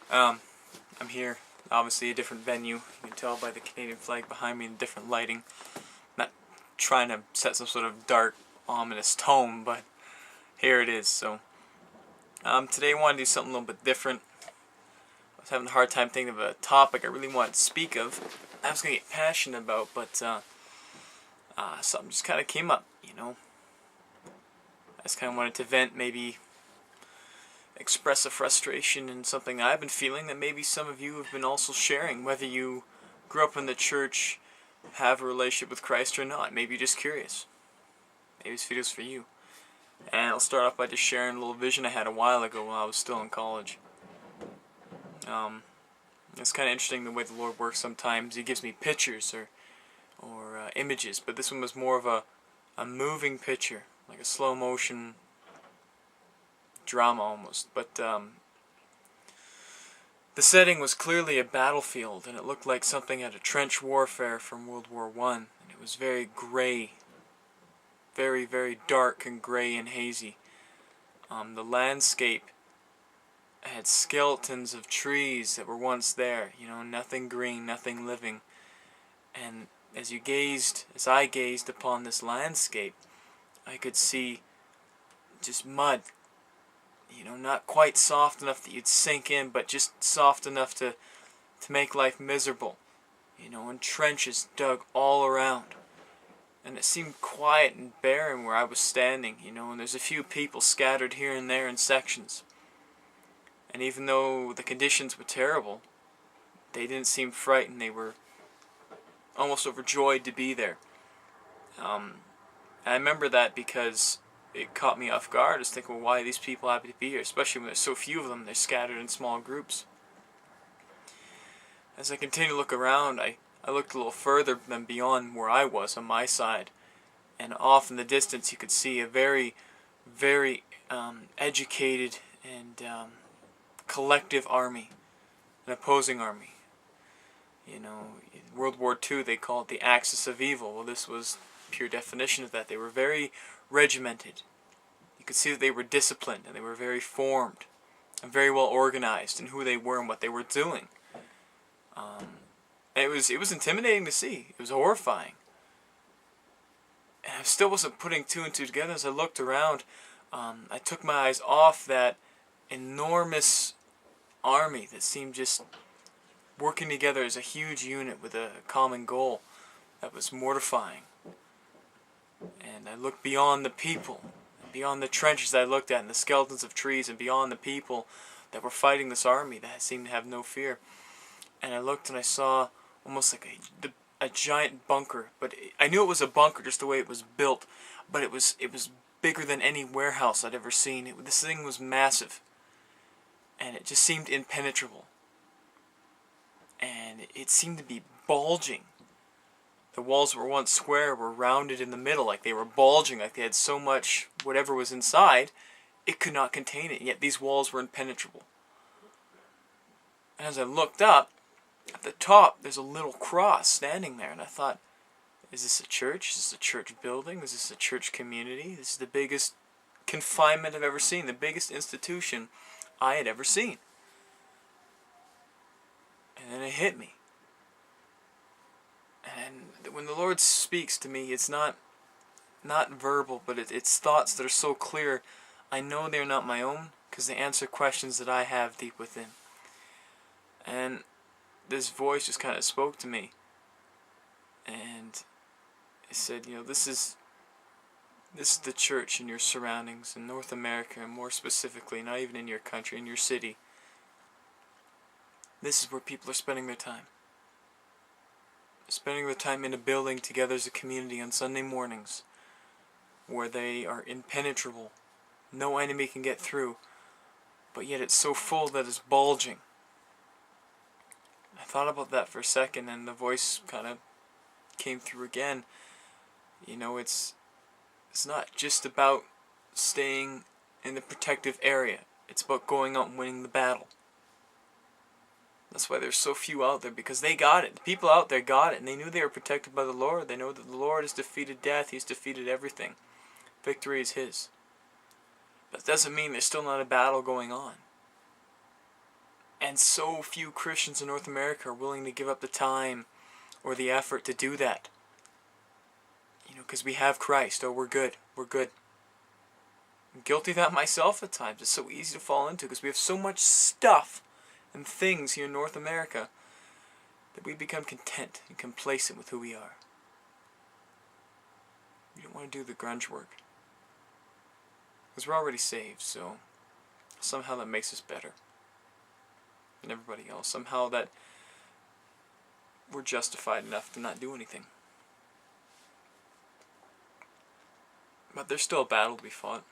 Um, I'm here, obviously a different venue. You can tell by the Canadian flag behind me and different lighting. Not trying to set some sort of dark, ominous tone, but here it is. So, today I want to do something a little bit different. I was having a hard time thinking of a topic I really wanted to speak of. I was going to get passionate about, but something just kind of came up, I just kind of wanted to vent, maybe express a frustration in something I've been feeling that maybe some of you have been also sharing, whether you grew up in the church, have a relationship with Christ or not. Maybe you're just curious. Maybe this video's for you. And I'll start off by just sharing a little vision I had a while ago while I was still in college. It's kind of interesting the way the Lord works sometimes. He gives me pictures or images, but this one was more of a moving picture, like a slow motion drama almost. But the setting was clearly a battlefield, and it looked like something out of trench warfare from World War I. And it was very gray, very, very dark and gray and hazy. The landscape had skeletons of trees that were once there, nothing green, nothing living. And as I gazed upon this landscape, I could see just mud, not quite soft enough that you'd sink in, but just soft enough to make life miserable, and trenches dug all around. And it seemed quiet and barren where I was standing, and there's a few people scattered here and there in sections. And even though the conditions were terrible, they didn't seem frightened. They were almost overjoyed to be there. And I remember that because it caught me off guard. I was thinking, well, why are these people happy to be here? Especially when there's so few of them. They're scattered in small groups. As I continued to look around, I looked a little further than beyond where I was on my side. And off in the distance you could see a very, very educated and collective army, an opposing army. In World War II they call it the axis of evil. Well, this was pure definition of that. They were very regimented. You could see that they were disciplined and they were very formed and very well organized in who they were and what they were doing. And it was intimidating to see. It was horrifying. And I still wasn't putting two and two together. As I looked around, I took my eyes off that enormous army that seemed just working together as a huge unit with a common goal that was mortifying. And I looked beyond the people, beyond the trenches I looked at, and the skeletons of trees, and beyond the people that were fighting this army that seemed to have no fear. And I looked and I saw almost like a giant bunker, but I knew it was a bunker just the way it was built, but it was bigger than any warehouse I'd ever seen. This thing was massive, and it just seemed impenetrable. And it seemed to be bulging. The walls were once square, were rounded in the middle, like they were bulging, like they had so much whatever was inside, it could not contain it, yet these walls were impenetrable. And as I looked up, at the top, there's a little cross standing there, and I thought, is this a church? Is this a church building? Is this a church community? This is the biggest confinement I've ever seen, the biggest institution I had ever seen. And then it hit me. And when the Lord speaks to me, it's not verbal, but it's thoughts that are so clear. I know they're not my own, because they answer questions that I have deep within. And this voice just kind of spoke to me. And it said, this is the church in your surroundings, in North America, and more specifically, not even in your country, in your city. This is where people are spending their time. Spending their time in a building together as a community on Sunday mornings, where they are impenetrable. No enemy can get through, but yet it's so full that it's bulging. I thought about that for a second, and the voice kind of came through again. It's not just about staying in the protective area. It's about going out and winning the battle. That's why there's so few out there, because they got it. The people out there got it, and they knew they were protected by the Lord. They know that the Lord has defeated death. He's defeated everything. Victory is His. But it doesn't mean there's still not a battle going on. And so few Christians in North America are willing to give up the time or the effort to do that. You know, because we have Christ. Oh, we're good. We're good. I'm guilty of that myself at times. It's so easy to fall into because we have so much stuff and things here in North America that we become content and complacent with who we are. We don't want to do the grunge work. Because we're already saved, so somehow that makes us better than everybody else. Somehow that we're justified enough to not do anything. But there's still a battle to be fought.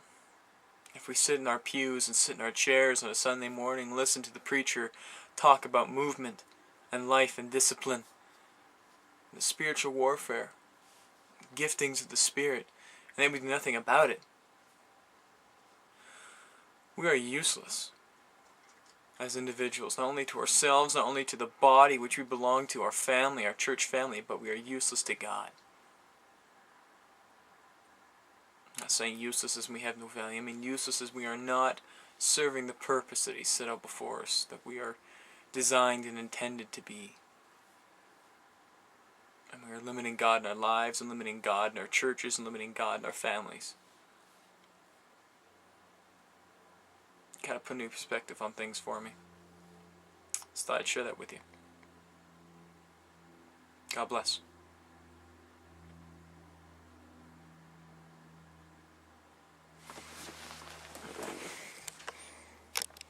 If we sit in our pews and sit in our chairs on a Sunday morning and listen to the preacher talk about movement and life and discipline, the spiritual warfare, giftings of the Spirit, and then we do nothing about it, we are useless as individuals, not only to ourselves, not only to the body which we belong to, our family, our church family, but we are useless to God. I'm not saying useless as we have no value. I mean useless as we are not serving the purpose that He set out before us, that we are designed and intended to be. And we are limiting God in our lives, and limiting God in our churches, and limiting God in our families. Kind of put a new perspective on things for me. Just thought I'd share that with you. God bless.